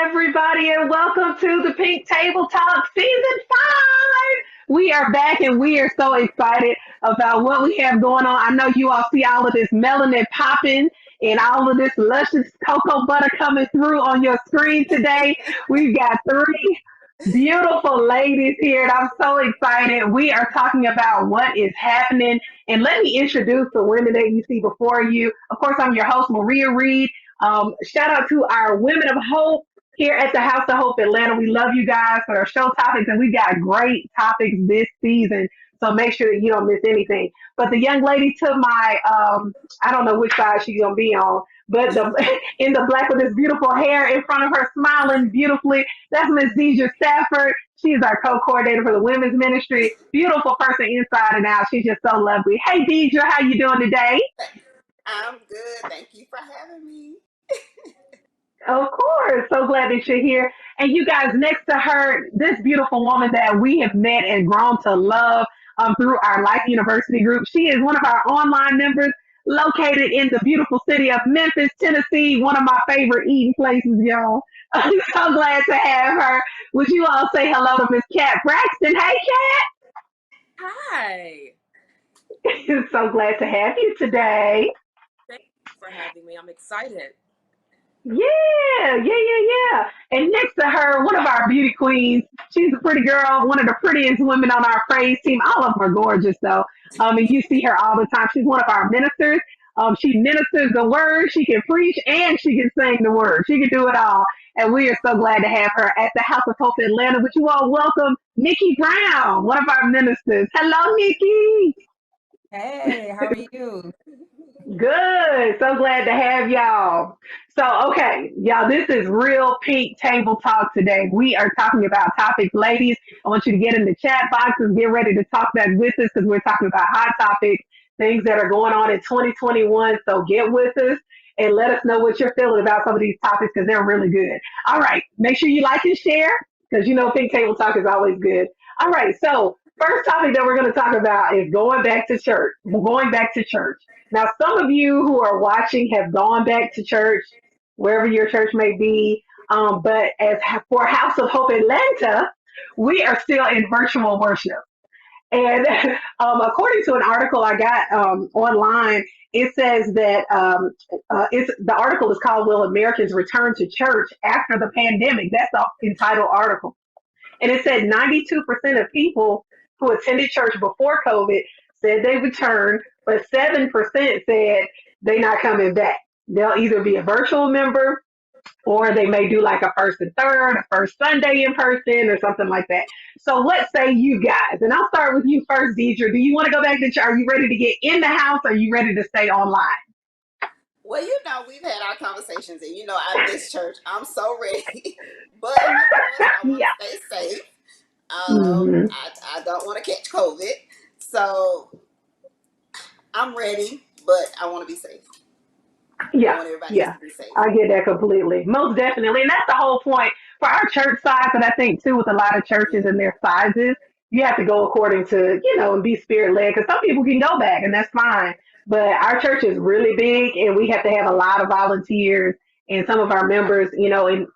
everybody, and welcome to the Pink Table Talk Season 5. We are back and we are so excited about what we have going on. I know you all see all of this melanin popping and all of this luscious cocoa butter coming through on your screen today. We've got three beautiful ladies here, and I'm so excited. We are talking about what is happening. And let me introduce the women that you see before you. Of course, I'm your host, Maria Reed. Shout out to our Women of Hope here at the House of Hope Atlanta. We love you guys for our show topics, and we got great topics this season. So make sure that you don't miss anything. But the young lady to my, I don't know which side she's gonna be on, but the in the black with this beautiful hair in front of her, smiling beautifully. That's Miss Deidre Stafford. She is our co-coordinator for the women's ministry. Beautiful person inside and out. She's just so lovely. Hey, Deidre, how you doing today? I'm good. Thank you for having me. Of course. So glad that you're here. And you guys, next to her, this beautiful woman that we have met and grown to love through our Life University group. She is one of our online members located in the beautiful city of Memphis, Tennessee, one of my favorite eating places, y'all. I'm so glad to have her. Would you all say hello to Miss Kat Braxton? Hey, Hi. Kat. So glad to have you today. Thank you for having me. I'm excited. Yeah. And next to her, one of our beauty queens. She's a pretty girl, one of the prettiest women on our praise team. All of them are gorgeous, though. And you see her all the time. She's one of our ministers. She ministers the word. She can preach and she can sing the word. She can do it all. And we are so glad to have her at the House of Hope Atlanta. But you all welcome Nikki Brown, one of our ministers. Hello, Nikki. Hey, how are you? Good. So glad to have y'all. So, okay, y'all, this is real pink table talk today. We are talking about topics. Ladies, I want you to get in the chat boxes, get ready to talk back with us because we're talking about hot topics, things that are going on in 2021. So get with us and let us know what you're feeling about some of these topics because they're really good. All right, make sure you like and share because you know pink table talk is always good. All right, so first topic that we're going to talk about is going back to church. Going back to church. Now, some of you who are watching have gone back to church, wherever your church may be. But as for House of Hope Atlanta, we are still in virtual worship. And according to an article I got online, it says that the article is called "Will Americans Return to Church After the Pandemic?" That's the entitled article. And it said 92% of people who attended church before COVID said they returned, but 7% said they're not coming back. They'll either be a virtual member or they may do like a first and third, a first Sunday in person or something like that. So what say you guys? And I'll start with you first, Deidre. Do you want to go back to church? Are you ready to get in the house or are you ready to stay online? Well, we've had our conversations, and I miss church. I'm so ready, but of course, I want to Yeah. stay safe. Hmm. I don't want to catch COVID, so I'm ready, but I want to be safe. I Yeah, want everybody else yeah. to be safe. I get that completely. Most definitely. And that's the whole point for our church size. And I think, too, with a lot of churches Yeah, and their sizes, you have to go according to, and be spirit led because some people can go back and that's fine. But our church is really big and we have to have a lot of volunteers and some of our members, and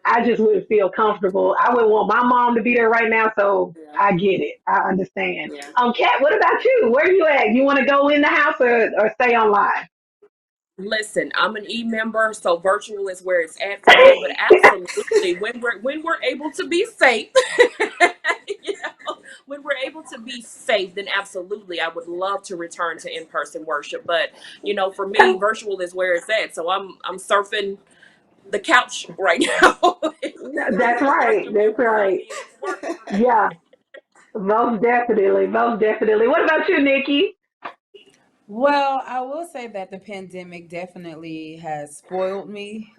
I just wouldn't feel comfortable. I wouldn't want my mom to be there right now. So yeah, I get it. I understand. yeah. Kat, what about you? Where you at? You want to go in the house or stay online? Listen, I'm an e-member, so virtual is where it's at for me. But absolutely, when we're able to be safe, you when we're able to be safe, then absolutely, I would love to return to in-person worship. But for me, virtual is where it's at. So I'm surfing the couch right now. That's right. Worship That's right. virtually, and it's working. Yeah, most definitely. Most definitely. What about you, Nikki? Well, I will say that the pandemic definitely has spoiled me.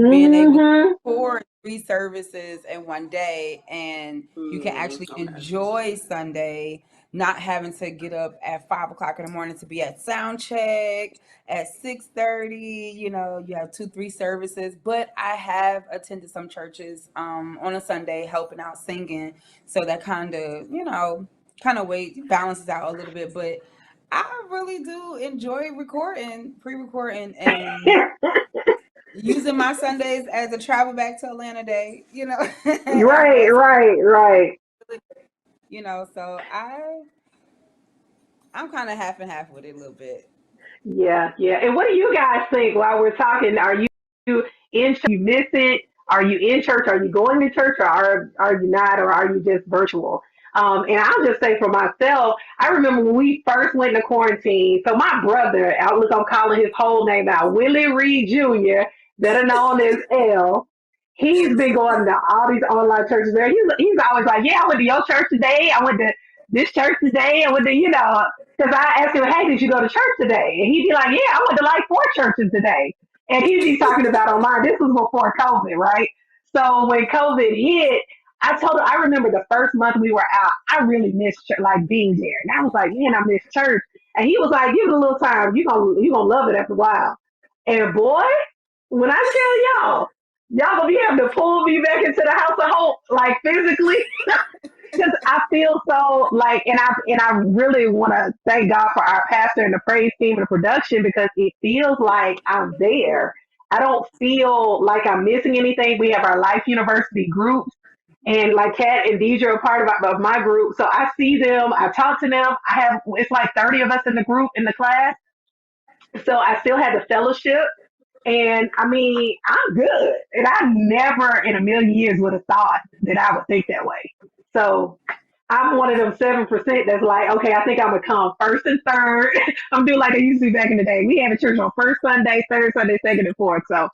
Being able to Hmm. record three services in one day, and you can actually Okay. enjoy Sunday, not having to get up at 5 o'clock in the morning to be at sound check at 6:30. You have two, three services. But I have attended some churches on a Sunday, helping out singing, so that kind of weight balances out a little bit, but. I really do enjoy recording, pre-recording, and using my Sundays as a travel back to Atlanta day, Right, as right, right. so I'm kind of half and half with it a little bit. Yeah, yeah. And what do you guys think while we're talking? Are you in church? You miss it? Are you in church? Are you going to church, or are you not, or are you just virtual? And I'll just say for myself, I remember when we first went into quarantine. So my brother, I was I'm calling his whole name out, Willie Reed Jr., better known as L. He's been going to all these online churches. There, he's always like, "Yeah, I went to your church today. I went to this church today. I went to Because I asked him, hey, did you go to church today? And he'd be like, yeah, I went to like four churches today. And he'd be talking about online. This was before COVID, right? So when COVID hit, I told him, I remember the first month we were out, I really missed like being there. And I was like, man, I miss church. And he was like, give it a little time. You're gonna love it after a while. And boy, when I tell y'all gonna be having to pull me back into the house of hope, like physically. Because I feel so like, and I really want to thank God for our pastor and the praise team and the production because it feels like I'm there. I don't feel like I'm missing anything. We have our Life University groups, and like Kat and Deidre are part of my group, so I see them. I talk to them. I have it's like 30 of us in the group in the class, so I still have the fellowship. And I mean, I'm good. And I never in a million years would have thought that I would think that way. So I'm one of them 7% that's like, okay, I think I'm gonna come first and third. I'm doing like I used to back in the day. We have a church on first Sunday, third Sunday, second and fourth. So,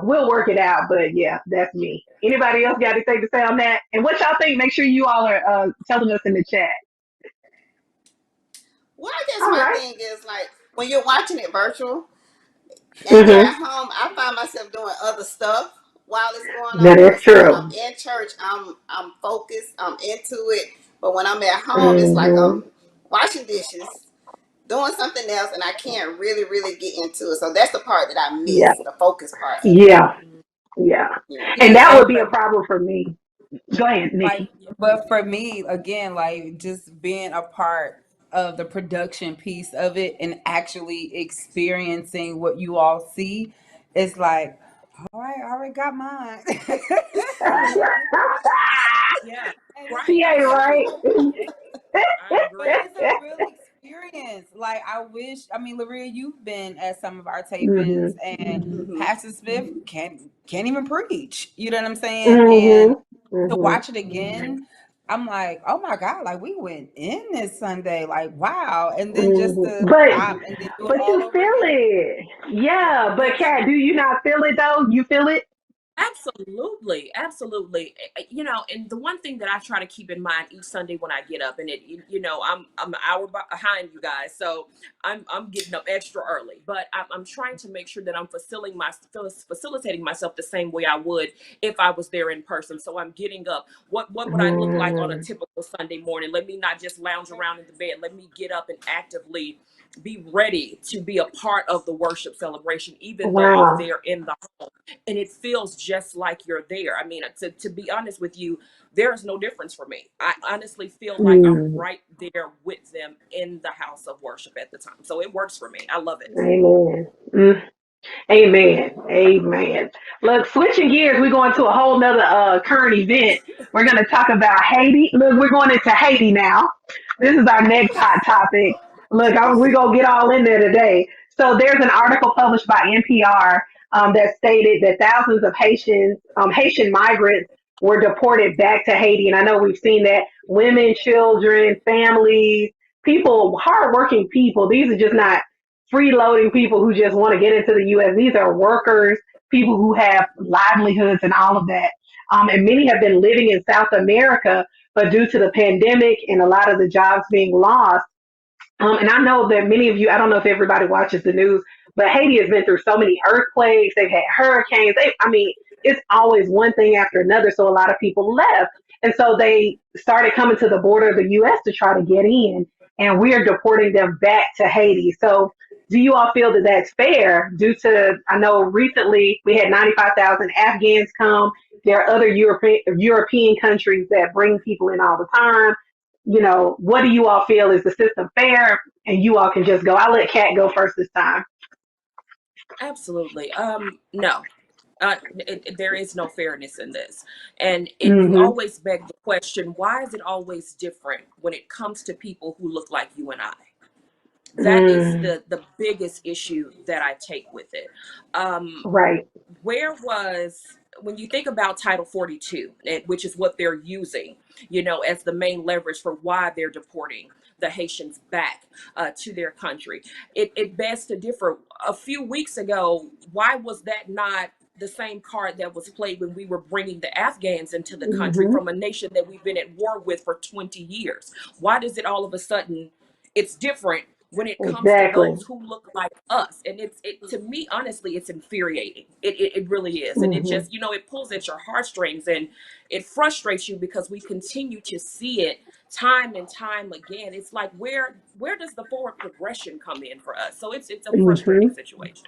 we'll work it out. But yeah, that's me. Anybody else got anything to say on that? And what y'all think? Make sure you all are telling us in the chat. Well, I guess All my right. thing is like when you're watching it virtual and you're Mm-hmm. at home, I find myself doing other stuff while it's going That on. is Versus when I'm true. in church, I'm focused, I'm into it. But when I'm at home, it's like Mm-hmm. I'm washing dishes, doing something else, and I can't really get into it. So that's the part that I Yeah. miss, the focus part of it. Yeah. Yeah. Yeah. And Yeah, that and would be a for problem for me. Go ahead, like, Nikki. but for me, again, like just being a part of the production piece of it and actually experiencing what you all see, it's like, all right, I already got mine. Yeah. And it's Right. She I ain't agree. right. I but agree. it's a real experience. Like I wish, I mean, Laria, you've been at some of our tapings, Mhm. and Mhm. Hmm. Pastor Smith can't even preach. You know what I'm saying? And Mhm. to Mhm. watch it again, I'm like, oh my God, like we went in this Sunday, like wow, and then just Mhm. to But stop and then do it but all you over feel again. it. Yeah, but Yes. Kat, do you not feel it though? You feel it? Absolutely, absolutely. And the one thing that I try to keep in mind each Sunday when I get up, and I'm an hour behind you guys, so I'm getting up extra early. But I'm trying to make sure that I'm facilitating myself the same way I would if I was there in person. So I'm getting up. What would I look like on a Mhm. typical Sunday morning? Let me not just lounge around in the bed. Let me get up and actively be ready to be a part of the worship celebration, even though I'm Wow. there in the home and it feels just like you're there. I mean, to be honest with you, there is no difference for me. I honestly feel like I'm Mm. right there with them in the house of worship at the time. So it works for me. I love it. Amen. Mm. Amen. Amen. Look, switching gears, we're going to a whole nother current event. We're going to talk about Haiti. Look, we're going into Haiti now. This is our next hot topic. Look, we're going to get all in there today. So there's an article published by NPR that stated that thousands of Haitian migrants were deported back to Haiti. And I know we've seen that women, children, families, people, hardworking people. These are just not freeloading people who just want to get into the U.S. These are workers, people who have livelihoods and all of that. And many have been living in South America, but due to the pandemic and a lot of the jobs being lost, and I know that many of you, I don't know if everybody watches the news, but Haiti has been through so many earthquakes. They've had hurricanes. I mean, it's always one thing after another. So a lot of people left. And so they started coming to the border of the U.S. to try to get in. And we're deporting them back to Haiti. So do you all feel that that's fair due to, I know recently we had 95,000 Afghans come. There are other European countries that bring people in all the time. What do you all feel is the system fair? And you all can just go. I'll let Kat go first this time. Absolutely. No. There is no fairness in this. And you Mm-hmm. always beg the question, why is it always different when it comes to people who look like you and I? That is Mm. the biggest issue that I take with it. Um, Right. where was when you think about Title 42, which is what they're using, as the main leverage for why they're deporting the Haitians back to their country, it begs to differ. A few weeks ago, why was that not the same card that was played when we were bringing the Afghans into the country Mm-hmm. from a nation that we've been at war with for 20 years? Why does it all of a sudden it's different when it comes to Exactly. those who look like us? And it to me, honestly, it's infuriating. It really is. And it Mm-hmm. just, it pulls at your heartstrings, and it frustrates you because we continue to see it time and time again. It's like, where does the forward progression come in for us? So it's a frustrating Mm-hmm. situation.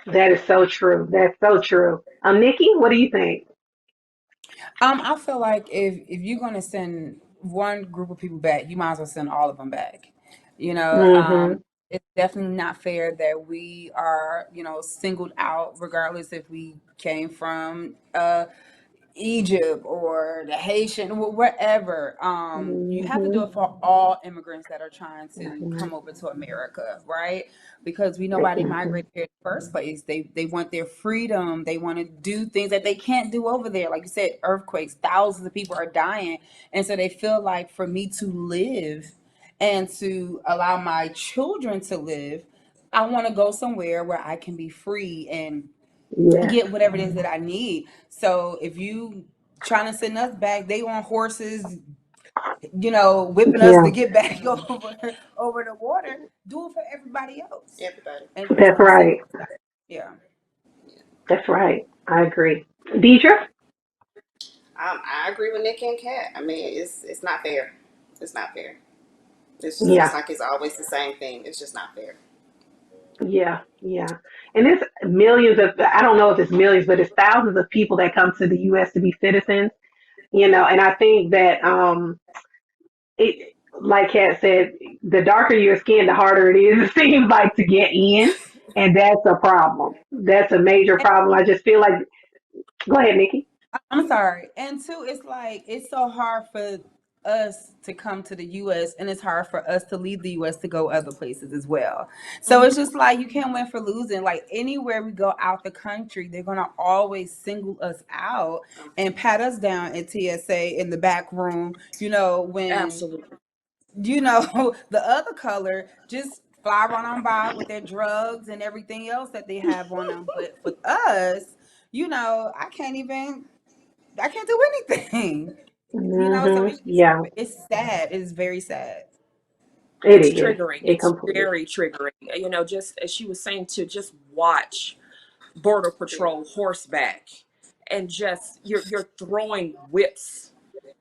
That is so true. That's so true. Nikki, what do you think? I feel like if you're gonna send one group of people back, you might as well send all of them back. You know, Mm-hmm. it's definitely not fair that we are, singled out, regardless if we came from Egypt or the Haitian, wherever. You have to do Mm-hmm. it for all immigrants that are trying to Mm-hmm. come over to America, right? Because we know why they Mm-hmm. migrated here in the first place. They want their freedom. They want to do things that they can't do over there. Like you said, earthquakes, thousands of people are dying, and so they feel like for me to live and to allow my children to live, I want to go somewhere where I can be free and Yes. get whatever it is that I need. So if you trying to send us back, they on horses, whipping us Yeah. to get back over the water. Do it for everybody else, Everybody. and just That's don't send right. us back. Yeah. Yeah. That's right. I agree. Deidre? I agree with Nikki and Kat. I mean, it's not fair. It's not fair. It's just Yeah. it's like it's always the same thing. It's just not fair. Yeah. Yeah. And it's millions of, I don't know if it's millions, but it's thousands of people that come to the U.S. to be citizens, and I think that, it, like Kat said, the darker your skin, the harder it is, it seems like, to get in. And that's a problem. That's a major problem. I just feel like, go ahead, Nikki. I'm sorry. And two, it's like it's so hard for us to come to the US, and it's hard for us to leave the US to go other places as well. So it's Mhm. just like you can't win for losing. Like anywhere we go out the country, they're gonna always single us out and pat us down at TSA in the back room, when Absolutely. the other color just fly right on by with their drugs and everything else that they have on them. But for us, I can't do anything. So Hmm. it's Yeah, it's sad. It's very sad. it It's is. triggering. It It's completely. very triggering. Just as she was saying, to just watch Border Yeah. Patrol horseback, and just you're throwing whips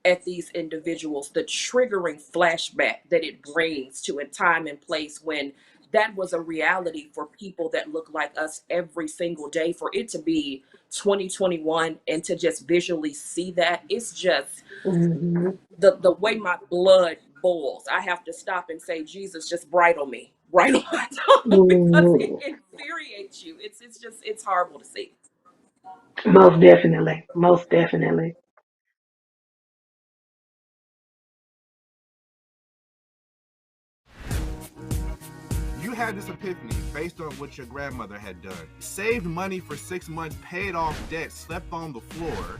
at these individuals, the triggering flashback that it brings to a time and place when that was a reality for people that look like us every single day. For it to be 2021 and to just visually see that, it's just Hmm. the way my blood boils. I have to stop and say, Jesus, just bridle me right on my tongue, because it Hmm. infuriates you. It's just it's horrible to see. Most definitely. Most definitely. You had this epiphany based on what your grandmother had done. Saved money for 6 months, paid off debt, slept on the floor.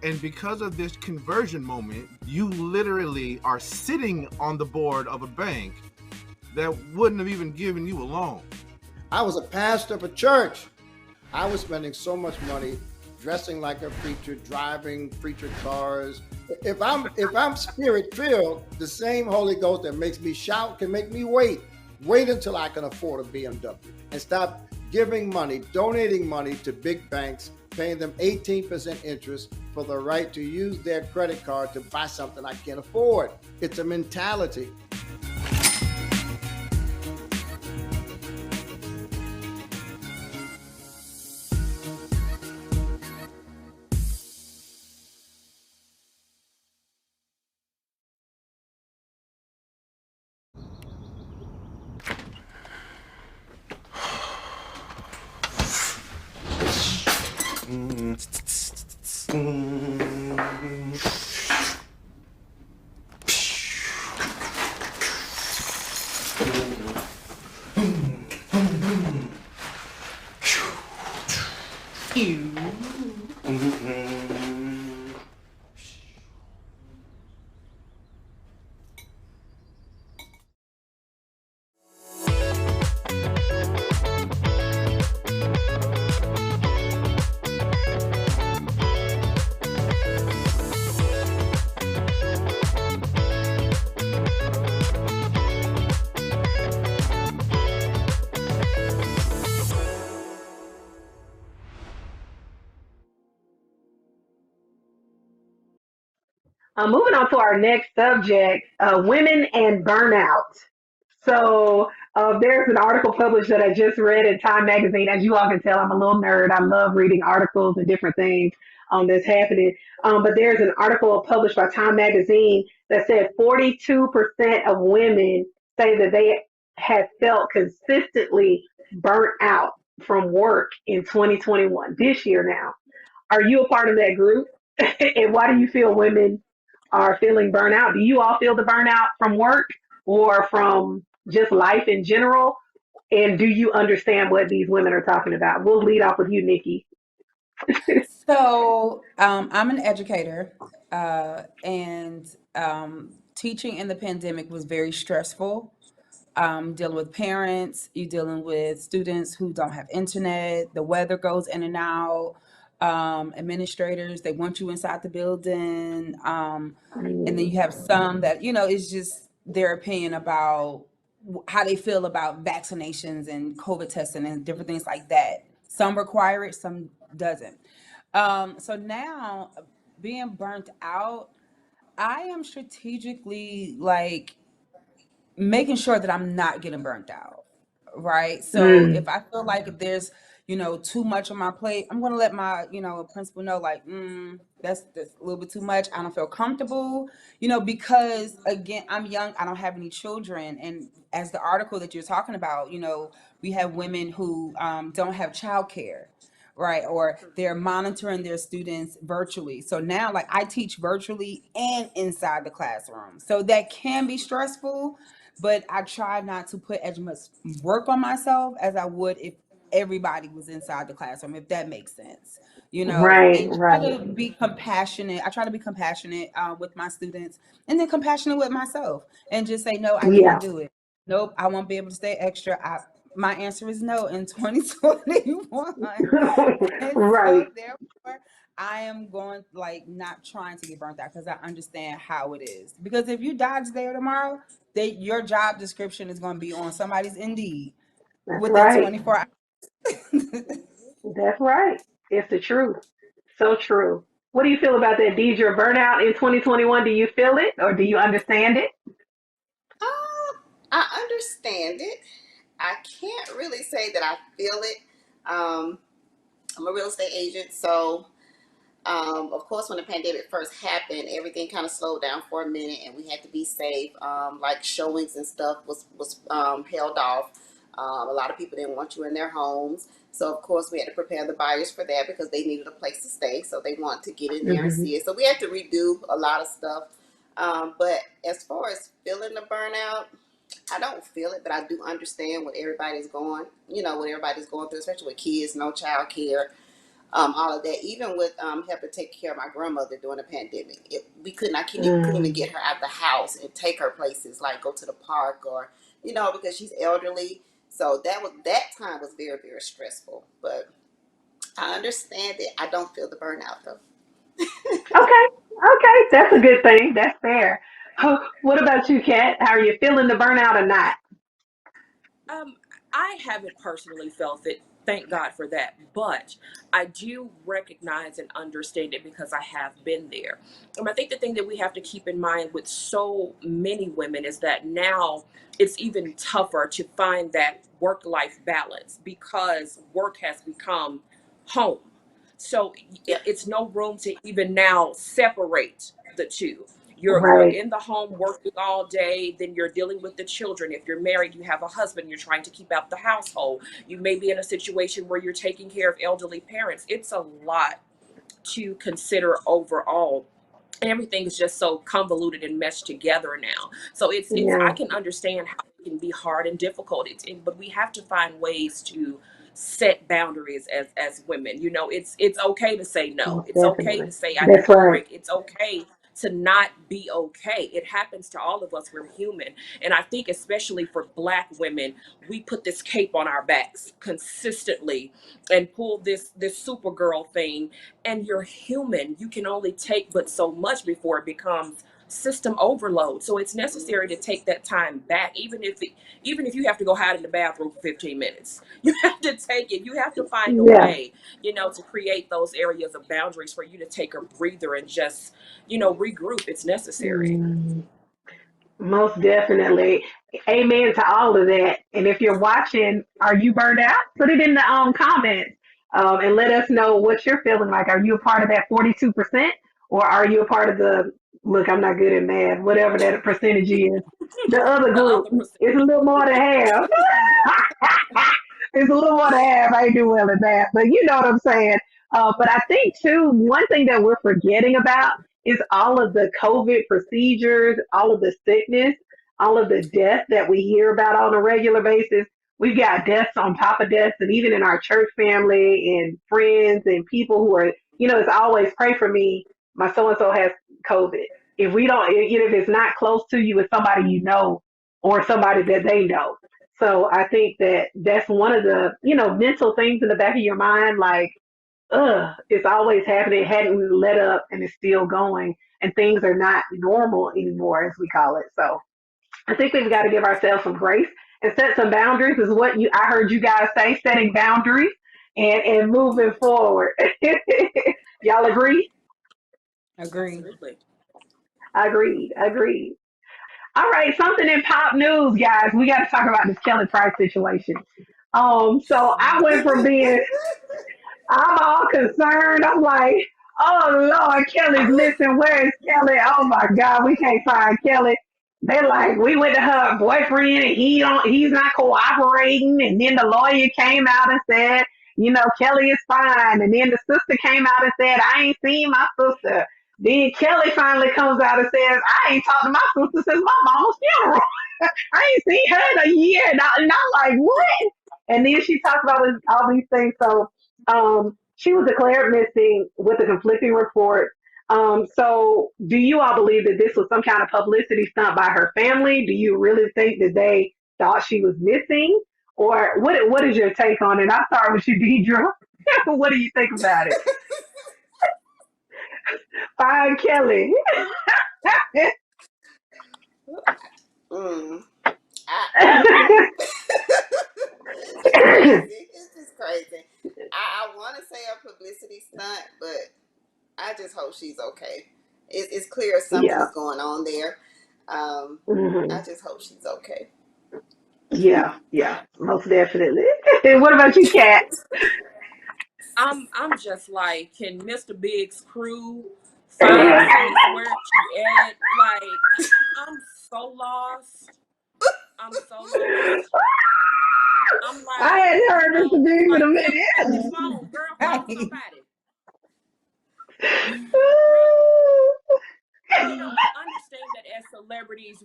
And because of this conversion moment, you literally are sitting on the board of a bank that wouldn't have even given you a loan. I was a pastor of a church. I was spending so much money dressing like a preacher, driving preacher cars. If I'm spirit filled, the same Holy Ghost that makes me shout can make me wait. Wait until I can afford a BMW and stop giving money, donating money to big banks, paying them 18% interest for the right to use their credit card to buy something I can't afford. It's a mentality. Moving on to our next subject, women and burnout. So there's an article published that I just read in Time Magazine. As you all can tell, I'm a little nerd. I love reading articles and different things that's happening. But there's an article published by Time Magazine that said 42% of women say that they have felt consistently burnt out from work in 2021, this year now. Are you a part of that group? And why do you feel women are feeling burnout? Do you all feel the burnout from work or from just life in general? And do you understand what these women are talking about? We'll lead off with you, Nikki. So, I'm an educator, and teaching in the pandemic was very stressful. Dealing with parents, you dealing with students who don't have internet, the weather goes in and out, administrators, they want you inside the building. And then Mm, you have some that, it's just their opinion about how they feel about vaccinations and COVID testing and different things like that. Some require it, some doesn't. So now being burnt out, I am strategically like making sure that I'm not getting burnt out. Right. So if mm, I feel like if there's, too much on my plate, I'm going to let my, principal know like, that's a little bit too much. I don't feel comfortable, because again, I'm young. I don't have any children. And as the article that you're talking about, we have women who don't have childcare. Right. Or they're monitoring their students virtually. So now, like, I teach virtually and inside the classroom. So that can be stressful, but I try not to put as much work on myself as I would if everybody was inside the classroom, if that makes sense, right, and try right. to be compassionate. I try to be compassionate with my students and then compassionate with myself and just say, no, I can't Yeah. do it. Nope, I won't be able to stay extra. My answer is no in 2021. And so Right. therefore, I am going like not trying to get burnt out because I understand how it is. Because if you dodge there tomorrow, your job description is going to be on somebody's Indeed That's within right. 24 hours. That's right. It's the truth. So true. What do you feel about that, Deidre? Burnout in 2021, do you feel it or do you understand it? I understand it. I can't really say that I feel it. Um, I'm a real estate agent, so of course, when the pandemic first happened, everything kind of slowed down for a minute, and we had to be safe. Like showings and stuff was held off. A lot of people didn't want you in their homes, so of course we had to prepare the buyers for that because they needed a place to stay. So they wanted to get in there and Hmm. see it. So we had to redo a lot of stuff. But as far as feeling the burnout, I don't feel it, but I do understand what everybody's going. What everybody's going through, especially with kids, no child care, all of that. Even with helping take care of my grandmother during the pandemic, I couldn't even get Mm, her out the house and take her places like go to the park or because she's elderly. So that time was very very stressful. But I understand it. I don't feel the burnout though. okay. Okay. That's a good thing. That's fair. What about you, Kat? How are you feeling the burnout or not? Um, I haven't personally felt it. Thank God for that. But I do recognize and understand it because I have been there. I think the thing that we have to keep in mind with so many women is that now it's even tougher to find that work life balance because work has become home. So Yep. it's no room to even now separate the two. You're Right. in the home working all day, then you're dealing with the children. If you're married, you have a husband, you're trying to keep out the household. You may be in a situation where you're taking care of elderly parents. It's a lot. to consider overall. Everything is just so convoluted and meshed together now. So it's I Yeah. can understand how it can be hard and difficult. But we have to find ways to set boundaries as women. You know, it's okay to say no. Most It's okay definitely. to say I That's need a right. break. It's okay to not be okay. It happens to all of us. We're human. And I think especially for Black women, we put this cape on our backs consistently and pull this Supergirl thing, and you're human. You can only take but so much before it becomes system overload. So it's necessary to take that time back, even if you have to go hide in the bathroom for 15 minutes. You have to take it. You have to find a Yeah. way, to create those areas of boundaries for you to take a breather and just, regroup. It's necessary. Mm. Most definitely. Amen to all of that. And if you're watching, are you burned out? Put it in the comments, and let us know what you're feeling like. Are you a part of that 42%, or are you a part of the, look, I'm not good at math, whatever that percentage is? The other The group other percent. is a little more than half. It's a little more than half. I ain't do well at math, but you know what I'm saying. But I think too, one thing that we're forgetting about is all of the COVID procedures, all of the sickness, all of the death that we hear about on a regular basis. We've got deaths on top of deaths, and even in our church family and friends and people who are, it's always pray for me. My so and so has COVID. If we don't, if it's not close to you, it's somebody you know or somebody that they know. So I think that that's one of the, mental things in the back of your mind, like, it's always happening, hadn't let up, and it's still going, and things are not normal anymore, as we call it. So I think we've got to give ourselves some grace and set some boundaries. Is what I heard you guys say, setting boundaries and moving forward. Y'all agree? Agree. Absolutely. Agreed. Agreed. All right, something in pop news, guys. We got to talk about this Kelly Price situation. So I went from being, I'm all concerned. I'm like, oh Lord, Kelly's missing. Where is Kelly? Oh my God, we can't find Kelly. They like, we went to her boyfriend and he's not cooperating. And then the lawyer came out and said, Kelly is fine. And then the sister came out and said, I ain't seen my sister. Then Kelly finally comes out and says, I ain't talked to my sister since my mama's funeral. I ain't seen her in a year. And I'm like, what? And then she talked about all these things. So she was declared missing with a conflicting report. So do you all believe that this was some kind of publicity stunt by her family? Do you really think that they thought she was missing? Or what is your take on it? I'll start with you, Deidre. What do you think about it? Fine, Kelly. Mm. It's crazy. It's just crazy. I want to say a publicity stunt, but I just hope she's okay. It's clear something Yeah. is going on there. Hmm. I just hope she's okay. Yeah. Yeah. Most definitely. What about you, Kat? I'm just like, can Mr. Big's crew find sis? Where she at? Like, I'm so lost. I'm so lost. I'm I like, hadn't heard Mr. Big in a like, Kelly, pick up the minute. phone, girl, call Right. somebody. Really? I understand that as celebrities,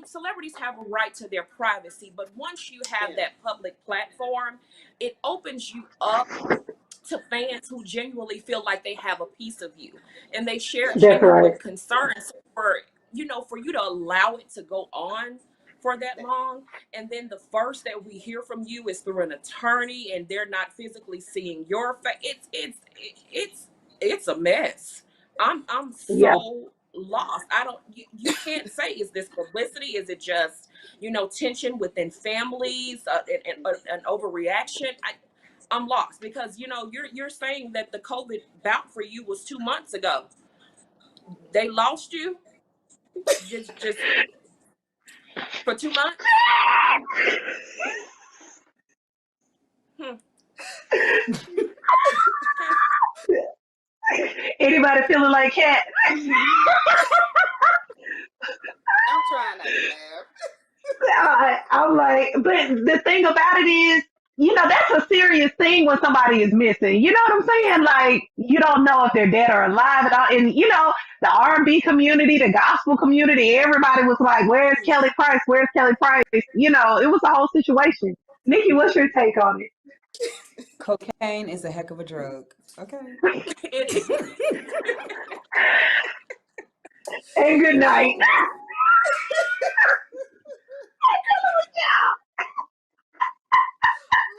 celebrities have a right to their privacy, but once you have Yeah. that public platform, it opens you up to fans who genuinely feel like they have a piece of you and they share That's right. genuine concerns for you to allow it to go on for that long, and then the first that we hear from you is through an attorney and they're not physically seeing your face. It's a mess. I'm Yeah. so lost. I don't you can't say, is this publicity, is it just tension within families, and an overreaction. I'm lost because you're saying that the COVID bout for you was 2 months ago. They lost you just for 2 months. Hmm. Okay. Anybody feeling like Kat? I'm trying not to laugh. I'm like, but the thing about it is, that's a serious thing when somebody is missing. You know what I'm saying? Like, you don't know if they're dead or alive at all. And, the R&B community, the gospel community, everybody was like, where's Kelly Price? Where's Kelly Price? It was a whole situation. Nikki, what's your take on Cocaine is a heck of a drug. Okay. it? And good night.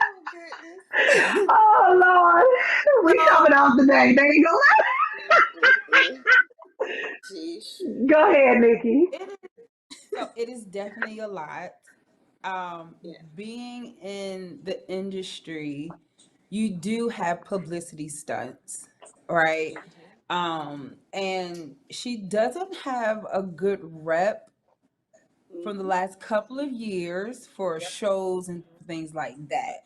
Oh goodness. Oh, Lord. We coming off today. There you Jeez. go. Go ahead, Nikki. It is definitely a lot. Yeah. Being in the industry, you do have publicity stunts, right? And she doesn't have a good rep from the last couple of years for shows and things like that.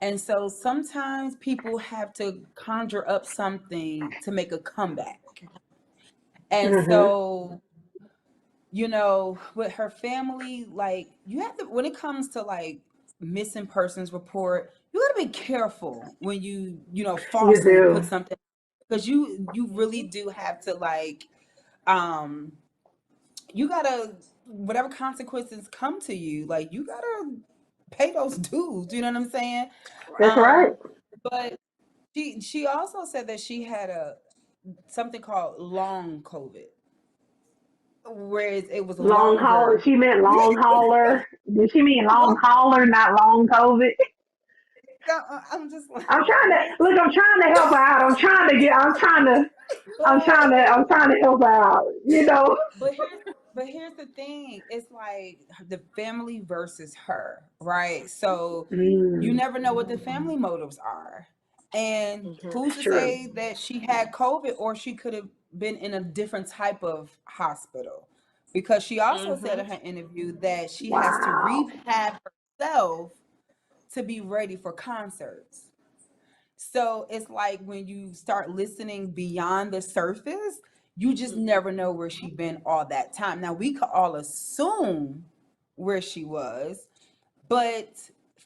And so sometimes people have to conjure up something to make a comeback. And Mm-hmm. so, with her family, like, you have to, when it comes to like missing persons report, you got to be careful when you You falsely put do. something, because you really do have to, like, um you gotta, whatever consequences come to you, like, you gotta pay those dues. You know what I'm saying? That's right. Um, but she also said that she had a something called long COVID, whereas it was Long hauler. longer. She meant long hauler. Did she mean long Long, hauler, not long COVID? I'm just like, I'm trying to what? look. I'm trying to help her out. I'm trying to get. I'm trying to. I'm trying to. But I'm trying to help her out. but here's the thing. It's like the family versus her, right? So you Mm, never know what the family motives are. And who's it's to true. say that she had COVID, or she could have been in a different type of hospital? Because she also said in Mm-hmm. her interview that she has to Wow. rehab herself to be ready for concerts. So it's like when you start listening beyond the surface, you just never know where she been all that time. Now we could all assume where she was, but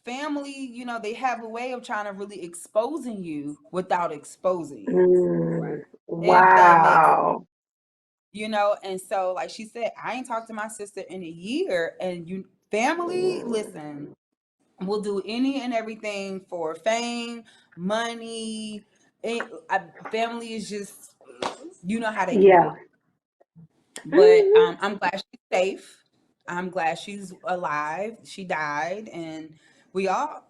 family, they have a way of trying to really exposing you without exposing you, Mm, if that makes sense. wow. And so, like she said, I ain't talked to my sister in a year, and family, listen, will do any and everything for fame, money. Family is just, you know how they can Yeah. be. But Mhm. I'm glad she's safe. I'm glad she's alive. She died, and we all,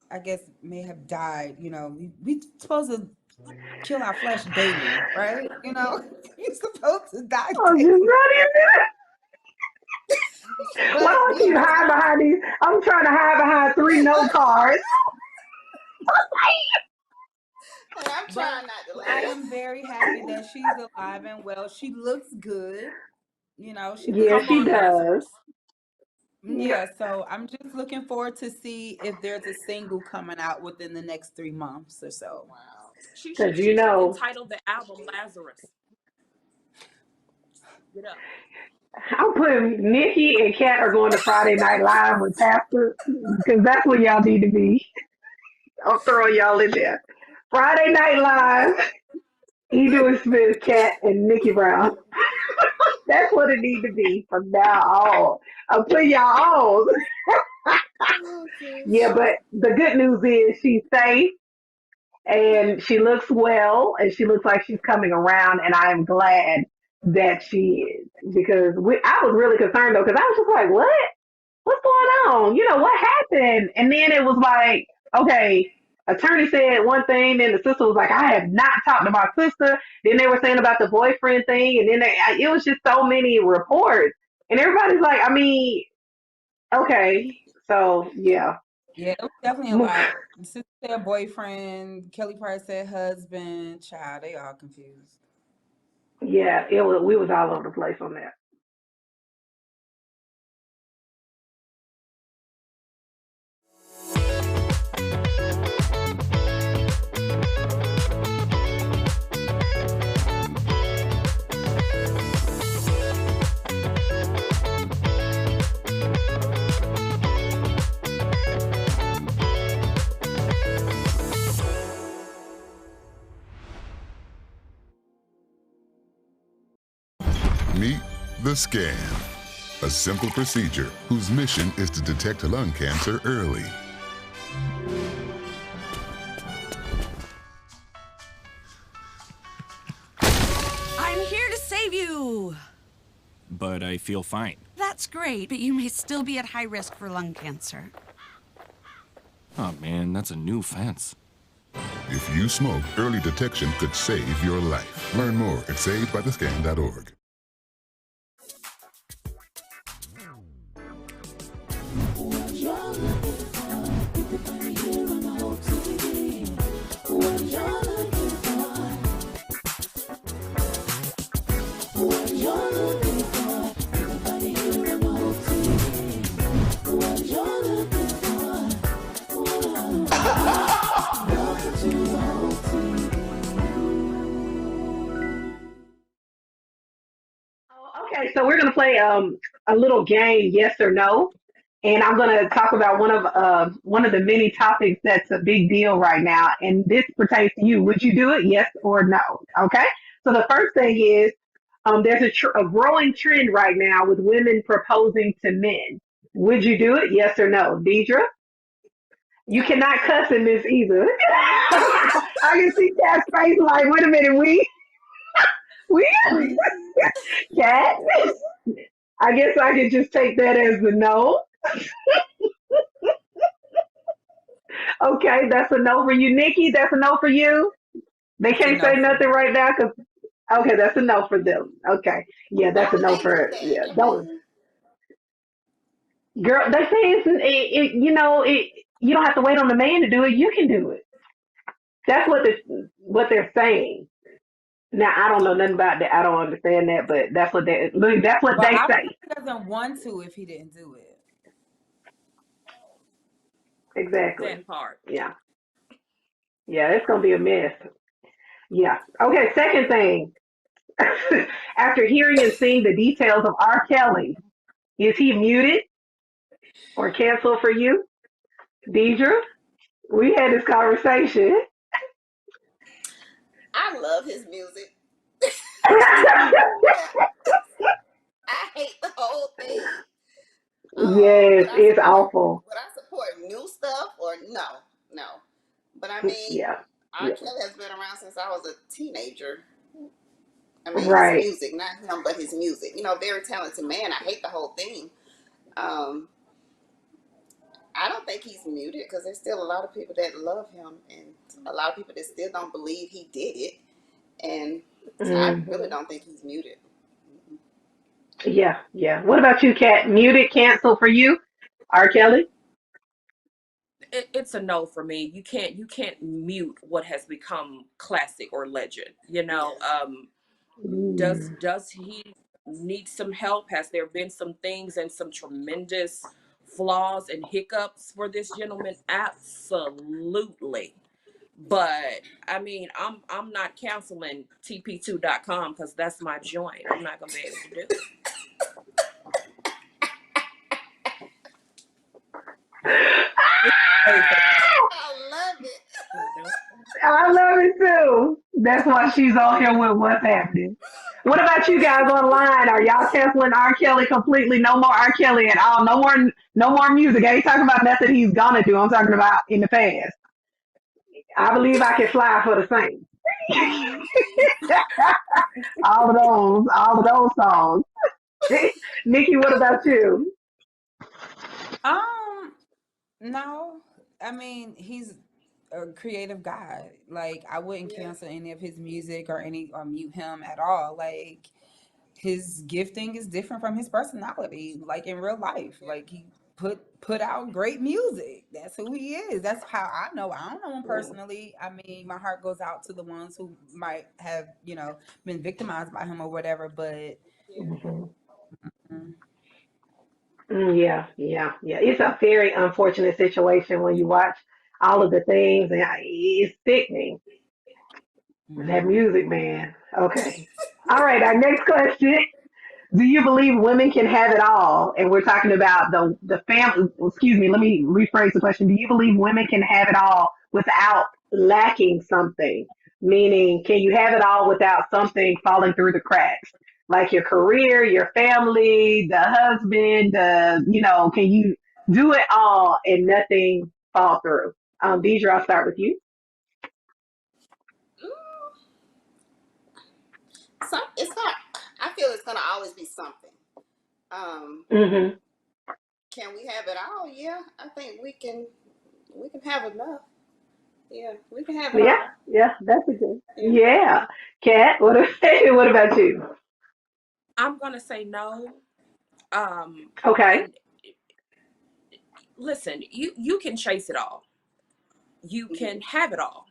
I guess, may have died. We supposed to kill our flesh daily, right? You're supposed to die I'm just daily. not even. Why But don't you hide behind these? I'm trying to hide behind three note cards. And I'm but trying not to I laugh. am very happy that she's alive and well. She looks good. She looks Yeah, Come she on, good. does. Lazarus. Yeah. Yeah, so I'm just looking forward to see if there's a single coming out within the next 3 months or so. Wow. She Because should she should you entitle the album Lazarus. Get up. I'm putting Nikki and Kat are going to Friday Night Live with Pastor because that's where y'all need to be. I'll throw y'all in there. Friday Night Live, Edwin Smith, Kat, and Nikki Brown. That's what it need to be from now on. I'll put y'all on. Oh Yeah, gosh. but the good news is she's safe and she looks well and she looks like she's coming around and I am glad that she is because I was really concerned though because I was just like, what? What's going on? What happened? And then it was like, okay, attorney said one thing, then the sister was like, I have not talked to my sister. Then they were saying about the boyfriend thing, and then it was just so many reports, and everybody's like, I mean, okay, so yeah, Yeah, it was definitely a lot. The sister said boyfriend, Kelly Price said husband, child, they all confused. yeah, it was. We was all over the place on that. Meet the scan, a simple procedure whose mission is to detect lung cancer early. I'm here to save you. But I feel fine. That's great, but you may still be at high risk for lung cancer. Oh man, that's a new fence. If you smoke, early detection could save your life. Learn more at savedbythescan.org. Okay, so we're gonna play a little game, yes or no, and I'm gonna talk about one of the many topics that's a big deal right now, and this pertains to you. Would you do it, yes or no? Okay. So the first thing is there's a growing trend right now with women proposing to men. Would you do it, yes or no, Deidre? You cannot cuss in this either. I can see Cat's face like, wait a minute, we Cat. I guess I could just take that as a no. Okay, that's a no for you, Nikki. That's a no for you. They It's a can't no say for nothing me. right now because okay, that's a no for them. Okay, yeah, Why that's a would no they do for that? yeah. I Don't mean, girl. They say you don't have to wait on the man to do it. You can do it. That's what they're saying. Now I don't know nothing about that. I don't understand that, but that's what Well, they I say. believe he doesn't want to if he didn't do it. Exactly. That part. Yeah. Yeah, it's gonna be a mess. Yeah. Okay, second thing. After hearing and seeing the details of R. Kelly, is he muted or canceled for you? Deidre, we had this conversation. I love his music. I hate the whole thing. Yes, it's awful. Would I support new stuff or no? No. But I mean, Yeah. R. Yeah. Kelly has been around since I was a teenager. I mean, his Right. music, not him, but his music. You know, very talented man. I hate the whole thing. Um, I don't think he's muted because there's still a lot of people that love him and a lot of people that still don't believe he did it. And so I really Hmm. don't think he's muted. Yeah, yeah. What about you, Kat? Muted, canceled for you? R. Kelly? It's a no for me. You can't mute what has become classic or legend. Yes. Mm. Does he need some help? Has there been some things and some tremendous flaws and hiccups for this gentleman? Absolutely. But I mean, I'm not counseling TP2.com because that's my joint. I'm not gonna be able to do it. Wait for I love it. No. I love it too. That's why she's on here with what's happening. What about you guys online? Are y'all canceling R. Kelly completely? No more R. Kelly at all. No more music. I ain't talking about nothing he's gonna do. I'm talking about in the past. I believe I can fly for the Saints. all of those songs. Nikki, what about you? No. I mean, he's a creative guy. Like, I wouldn't Yeah. cancel any of his music or mute him at all. Like, his gifting is different from his personality. Like in real life, Yeah. like he put out great music. That's who he is. That's how I know. I don't know him personally. I mean, my heart goes out to the ones who might have been victimized by him or whatever. But Mhm. mm, Yeah, yeah, yeah. It's a very unfortunate situation when you watch all of the things, and it's sickening. That mhm. music, man. Okay. All right. Our next question: do you believe women can have it all? And we're talking about the family. Excuse me. Let me rephrase the question. Do you believe women can have it all without lacking something? Meaning, can you have it all without something falling through the cracks? like your career, your family, the husband, can you do it all and nothing fall through? Deidre, I'll start with you. It's not. I feel it's gonna always be something. Um, Hmm. can we have it all? Yeah, I think we can. We can have enough. Yeah, we can have it Yeah, all. yeah, that's a good. Yeah. Yeah, Kat, what about you? I'm gonna say no. Um, Okay, and listen, you can chase it all. You can have it all.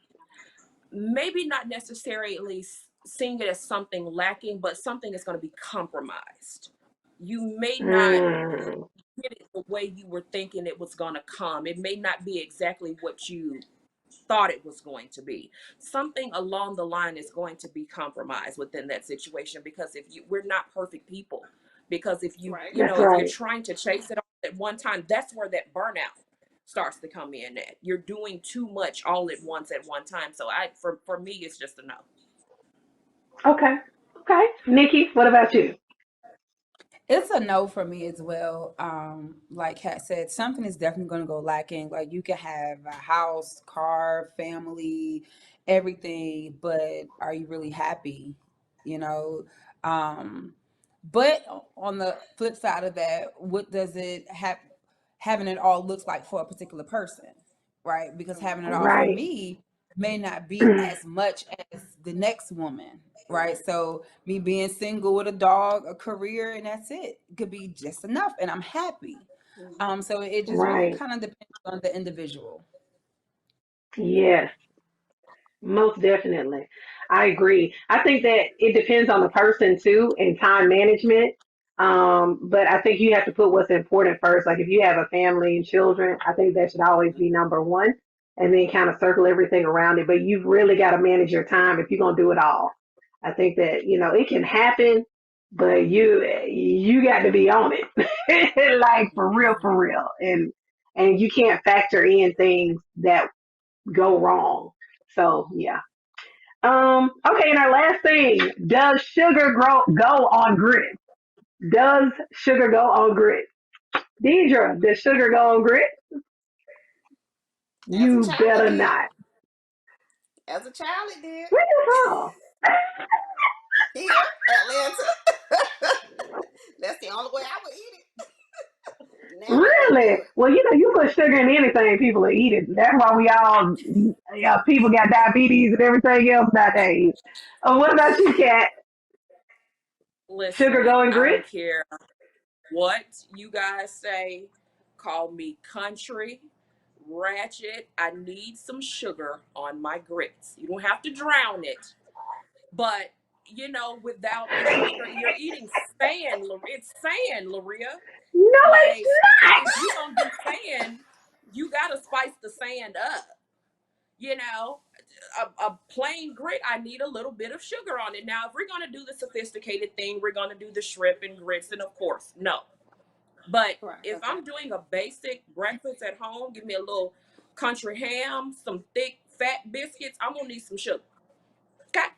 Maybe not necessarily seeing it as something lacking, but something is going to be compromised. You may not mm, get it the way you were thinking it was going to come. It may not be exactly what you thought it was going to be. Something along the line is going to be compromised within that situation, because if you, we're not perfect people. Because if Right. you that's know, if you're right. trying to chase it all at one time, that's where that burnout starts to come in at. You're doing too much all at once at one time. So for me, it's just a no. Okay, okay. Nikki, what about you? It's a no for me as well. Like Kat said, something is definitely going to go lacking. Like you can have a house, car, family, everything, but are you really happy? You know, um, but on the flip side of that, what does it have? Having it all looks like for a particular person, right? Because having it all for Right. me may not be as much as the next woman, right? So me being single with a dog, a career, and that's it. It could be just enough, and I'm happy. So it just really Right. kind of depends on the individual. Yes. Most definitely. I agree. I think that it depends on the person too and time management. But I think you have to put what's important first. Like if you have a family and children, I think that should always be number one and then kind of circle everything around it. But you've really got to manage your time if you're gonna do it all. I think that, it can happen, but you got to be on it. Like for real. And you can't factor in things that go wrong. So yeah. Okay, and our last thing, does sugar go on grits? Does sugar go on grits? Deidre, does sugar go on grits? As a You child, it better did. not. As a child, it did. Where you from? Here, Atlanta. That's the only way I would eat it. Now I wouldn't do Really? it. Well, you put sugar in anything, people will eat it. That's why we all, yeah, people got diabetes and everything else nowadays. What about you, Kat? Sugar Listen, going I don't grits? care what you guys say. Call me country, ratchet. I need some sugar on my grits. You don't have to drown it, but without the sugar, you're eating sand. It's sand, Laria. No, it's Like, not. if you gonna do sand, you gotta spice the sand up. You know, a plain grit, I need a little bit of sugar on it. Now, if we're gonna do the sophisticated thing, we're gonna do the shrimp and grits, and of course, no. But Right. if Okay. I'm doing a basic breakfast at home, give me a little country ham, some thick fat biscuits, I'm gonna need some sugar. Okay,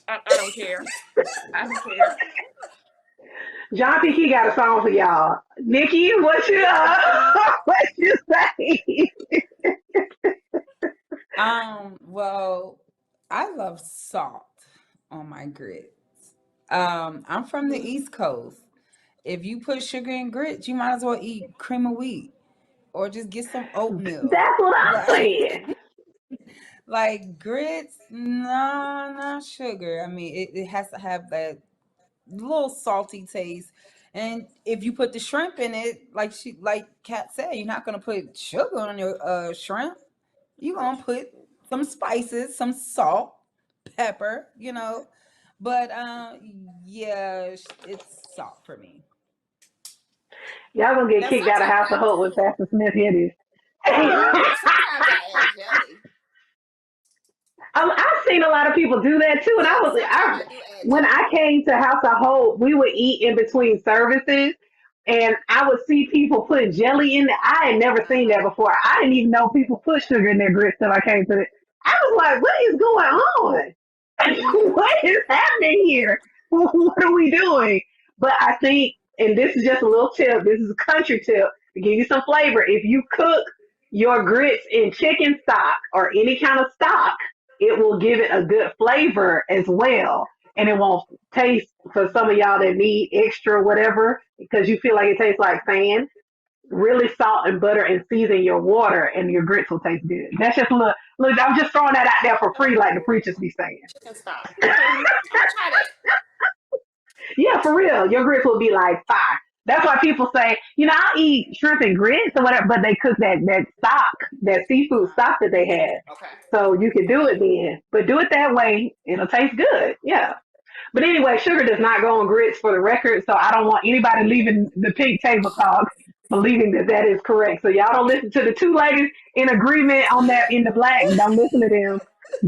I don't care. I don't care. John P. Key got a song for y'all. Nikki, what you what you say? Well, I love salt on my grits. I'm from the East Coast. If you put sugar in grits, you might as well eat cream of wheat or just get some oatmeal. That's what I'm Like, saying. like grits, no, not sugar. I mean, it has to have that little salty taste. And if you put the shrimp in it, like Kat said, you're not gonna put sugar on your shrimp. You're gonna put some spices, some salt, pepper, But yeah, it's salt for me. Y'all gonna get Now kicked out of sometimes House of Hope when Pastor Smith hear this. sometimes I add jelly. I've seen a lot of people do that too, and Yeah, sometimes I do add when jelly. I came to House of Hope, we would eat in between services, and I would see people put jelly in it. I had never seen that Uh-huh. before. I didn't even know people put sugar in their grits till I came to it. I was like, what is going on? what is happening here? What are we doing? But I think, and this is just a little tip, this is a country tip to give you some flavor. If you cook your grits in chicken stock or any kind of stock, it will give it a good flavor as well. And it won't taste for some of y'all that need extra whatever because you feel like it tastes like fan. Really salt and butter and season your water and your grits will taste good. That's just a little, look, I'm just throwing that out there for free like the preachers be saying. Chicken stock. Okay, I'm gonna try that. Yeah, for real. Your grits will be like fire. That's why people say, I'll eat shrimp and grits or whatever, but they cook that stock, that seafood stock that they had. Okay. So you can do it then. But do it that way, it'll taste good. Yeah. But anyway, sugar does not go on grits for the record, so I don't want anybody leaving the pink table talk believing that is correct. So y'all don't listen to the two ladies in agreement on that in the black. Don't listen to them.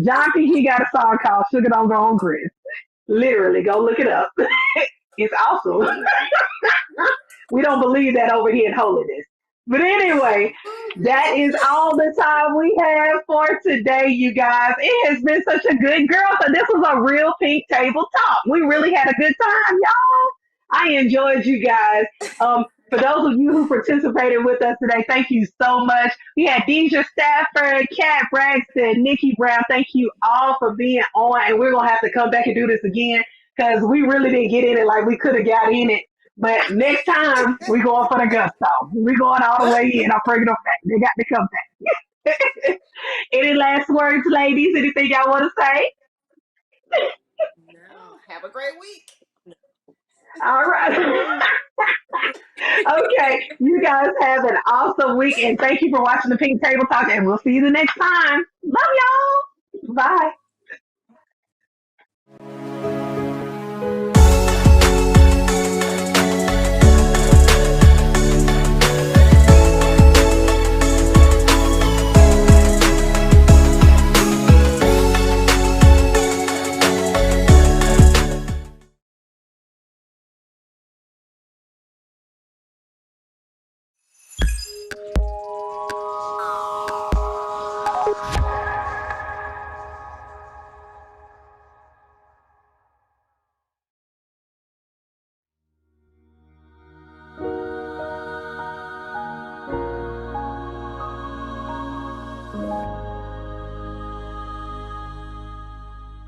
John P. He got a song called Sugar Don't Go on Grits. Literally, go look it up. It's awesome. We don't believe that over here in holiness. But anyway, that is all the time we have for today, you guys. It has been such a good girl. So this was a real pink table talk. We really had a good time, y'all. I enjoyed you guys. For those of you who participated with us today, thank you so much. We had Deja Stafford, Kat Braxton, Nikki Brown. Thank you all for being on. And we're going to have to come back and do this again because we really didn't get in it like we could have got in it. But next time, we're going for the gusto. We're going all the way in. I'm bringing them back. They got to come back. Any last words, ladies? Anything y'all want to say? No. Have a great week. All right. Okay. You guys have an awesome week. And thank you for watching the Pink Table Talk. And we'll see you the next time. Love y'all. Bye.